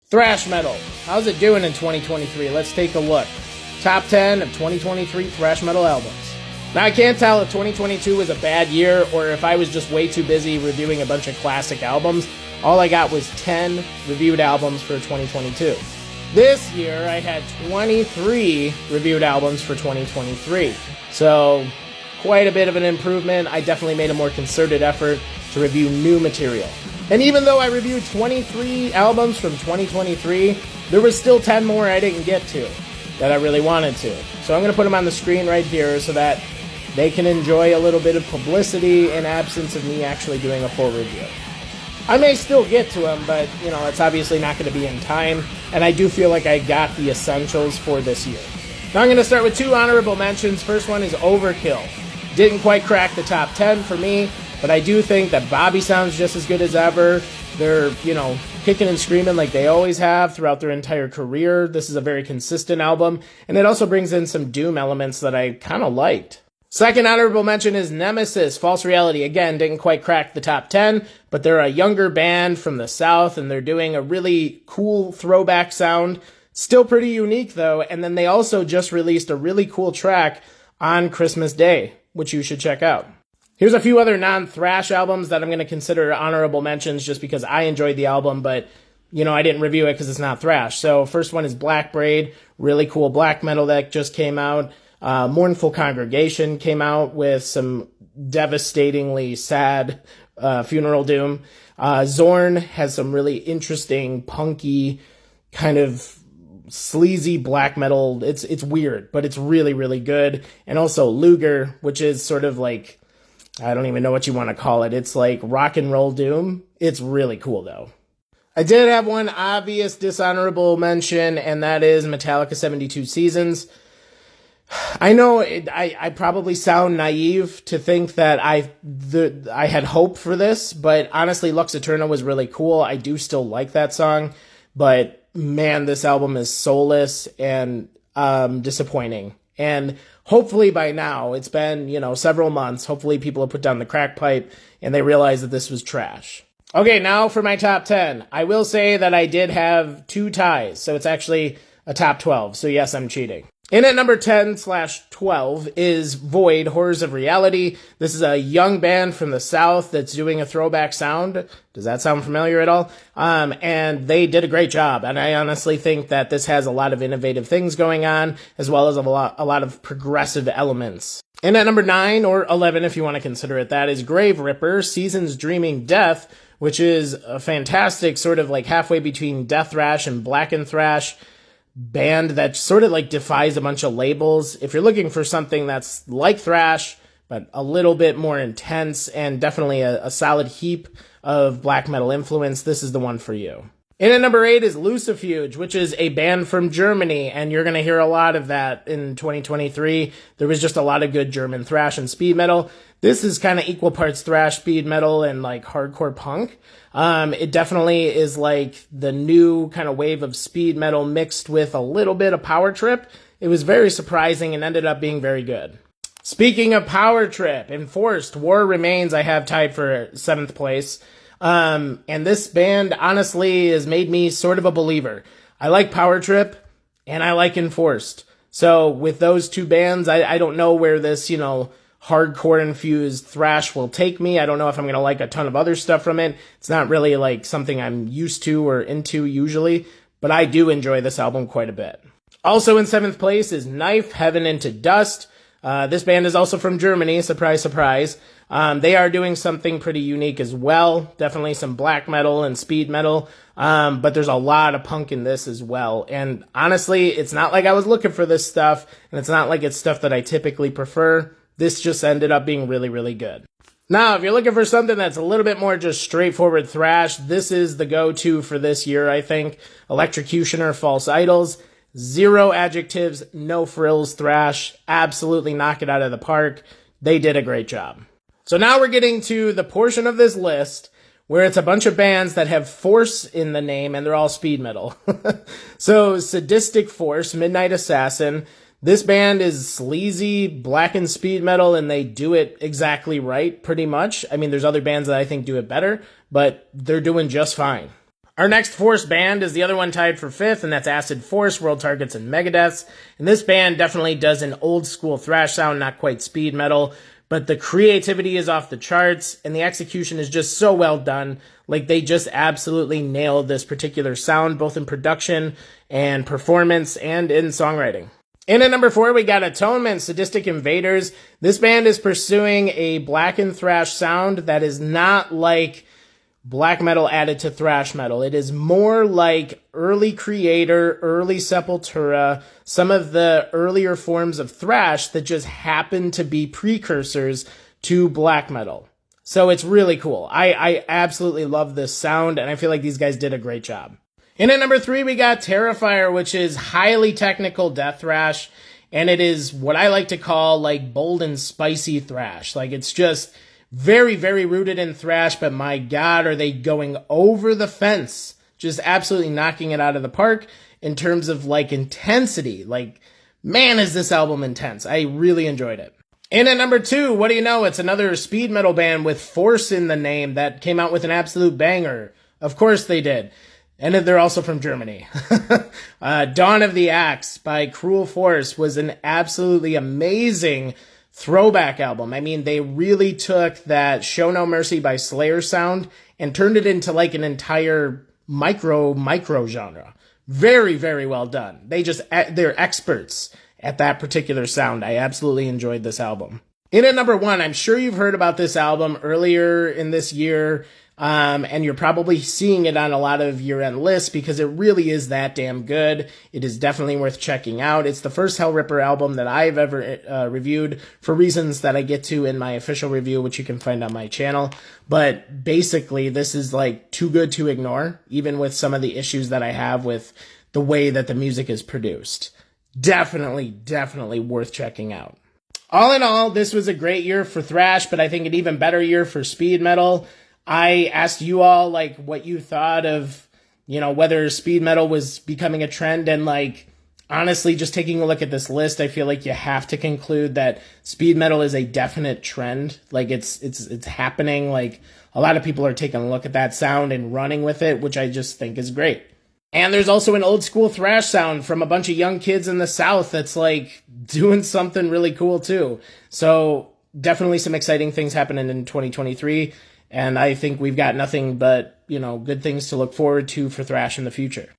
Thrash metal. How's it doing in 2023? Let's take a look. Top 10 of 2023 thrash metal albums. Now, I can't tell if 2022 was a bad year or if I was just way too busy reviewing a bunch of classic albums. All I got was 10 reviewed albums for 2022. This year, I had 23 reviewed albums for 2023. So, quite a bit of an improvement. I definitely made a more concerted effort to review new material. And even though I reviewed 23 albums from 2023, there was still 10 more I didn't get to that I really wanted to. So I'm going to put them on the screen right here so that they can enjoy a little bit of publicity in absence of me actually doing a full review. I may still get to them, but, it's obviously not going to be in time, and I do feel like I got the essentials for this year. Now I'm going to start with 2 honorable mentions. First one is Overkill. Didn't quite crack the top 10 for me, but I do think that Bobby sounds just as good as ever. They're, kicking and screaming like they always have throughout their entire career. This is a very consistent album, and it also brings in some doom elements that I kind of liked. Second honorable mention is Nemesis, False Reality. Again, didn't quite crack the top 10, but they're a younger band from the South, and they're doing a really cool throwback sound. Still pretty unique, though, and then they also just released a really cool track on Christmas Day, which you should check out. Here's a few other non-thrash albums that I'm going to consider honorable mentions just because I enjoyed the album, but, I didn't review it because it's not thrash. So first one is Black Braid, really cool black metal that just came out. Mournful Congregation came out with some devastatingly sad funeral doom. Zorn has some really interesting, punky, kind of sleazy black metal. It's weird, but it's really, really good. And also Luger, which is sort of like, I don't even know what you want to call it. It's like rock and roll doom. It's really cool, though. I did have one obvious dishonorable mention, and that is Metallica 72 Seasons. I know I probably sound naive to think that I had hope for this, but honestly, Lux Eterna was really cool. I do still like that song, but man, this album is soulless and disappointing. And hopefully by now, it's been, several months, hopefully people have put down the crack pipe and they realize that this was trash. Okay, now for my top 10. I will say that I did have 2 ties, so it's actually a top 12. So yes, I'm cheating. In at number 10/12 is Void, Horrors of Reality. This is a young band from the South that's doing a throwback sound. Does that sound familiar at all? And they did a great job. And I honestly think that this has a lot of innovative things going on, as well as a lot of progressive elements. In at number 9, or 11 if you want to consider it that, is Grave Ripper, Seasons Dreaming Death, which is a fantastic sort of like halfway between death thrash and blackened thrash band that sort of like defies a bunch of labels. If you're looking for something that's like thrash, but a little bit more intense and definitely a solid heap of black metal influence, this is the one for you. In at number 8 is Lucifuge, which is a band from Germany, and you're going to hear a lot of that in 2023. There was just a lot of good German thrash and speed metal. This is kind of equal parts thrash, speed metal, and like hardcore punk. It definitely is like the new kind of wave of speed metal mixed with a little bit of power trip. It was very surprising and ended up being very good. Speaking of power trip, Enforced, War Remains I have tied for 7th place. And this band honestly has made me sort of a believer. I like Power Trip and I like Enforced. So with those 2 bands, I don't know where this, hardcore infused thrash will take me. I don't know if I'm going to like a ton of other stuff from it. It's not really like something I'm used to or into usually, but I do enjoy this album quite a bit. Also in 7th place is Knife, Heaven into Dust. This band is also from Germany, surprise, surprise. They are doing something pretty unique as well. Definitely some black metal and speed metal. But there's a lot of punk in this as well. And honestly, it's not like I was looking for this stuff, and it's not like it's stuff that I typically prefer. This just ended up being really, really good. Now, if you're looking for something that's a little bit more just straightforward thrash, this is the go-to for this year, I think. Electrocutioner, False Idols. 0 adjectives, no frills thrash. Absolutely knock it out of the park. They did a great job. So now we're getting to the portion of this list where it's a bunch of bands that have force in the name and they're all speed metal. So Sadistic Force, Midnight Assassin. This band is sleazy, blackened speed metal, and they do it exactly right, pretty much. I mean, there's other bands that I think do it better, but they're doing just fine. Our next Force band is the other one tied for 5th, and that's Acid Force, World Targets, and Megadeths. And this band definitely does an old school thrash sound, not quite speed metal, but the creativity is off the charts, and the execution is just so well done. Like, they just absolutely nailed this particular sound, both in production and performance and in songwriting. In at number 4, we got Atonement, Sadistic Invaders. This band is pursuing a blackened thrash sound that is not like black metal added to thrash metal. It is more like early Creator, early Sepultura, some of the earlier forms of thrash that just happen to be precursors to black metal. So it's really cool. I absolutely love this sound, and I feel like these guys did a great job. In at number 3, we got Terrifier, which is highly technical death thrash, and it is what I like to call like bold and spicy thrash. Like, it's just very, very rooted in thrash, but my God, are they going over the fence, just absolutely knocking it out of the park in terms of like intensity. Like, man, is this album intense. I really enjoyed it. In at number 2, what do you know? It's another speed metal band with Force in the name that came out with an absolute banger. Of course they did. And they're also from Germany. Dawn of the Axe by Cruel Force was an absolutely amazing throwback album. I mean, they really took that Show No Mercy by Slayer sound and turned it into like an entire micro genre. Very, very well done. They're experts at that particular sound. I absolutely enjoyed this album. In at number 1, I'm sure you've heard about this album earlier in this year, and you're probably seeing it on a lot of year-end lists because it really is that damn good. It is definitely worth checking out. It's the first Hellripper album that I've ever reviewed for reasons that I get to in my official review, which you can find on my channel. But basically, this is like too good to ignore, even with some of the issues that I have with the way that the music is produced. Definitely worth checking out. All in all, this was a great year for thrash, but I think an even better year for speed metal. I asked you all, like, what you thought of, whether speed metal was becoming a trend, and, like, honestly, just taking a look at this list, I feel like you have to conclude that speed metal is a definite trend. Like, it's happening. Like, a lot of people are taking a look at that sound and running with it, which I just think is great. And there's also an old school thrash sound from a bunch of young kids in the South that's, like, doing something really cool, too. So, definitely some exciting things happening in 2023. And I think we've got nothing but, good things to look forward to for thrash in the future.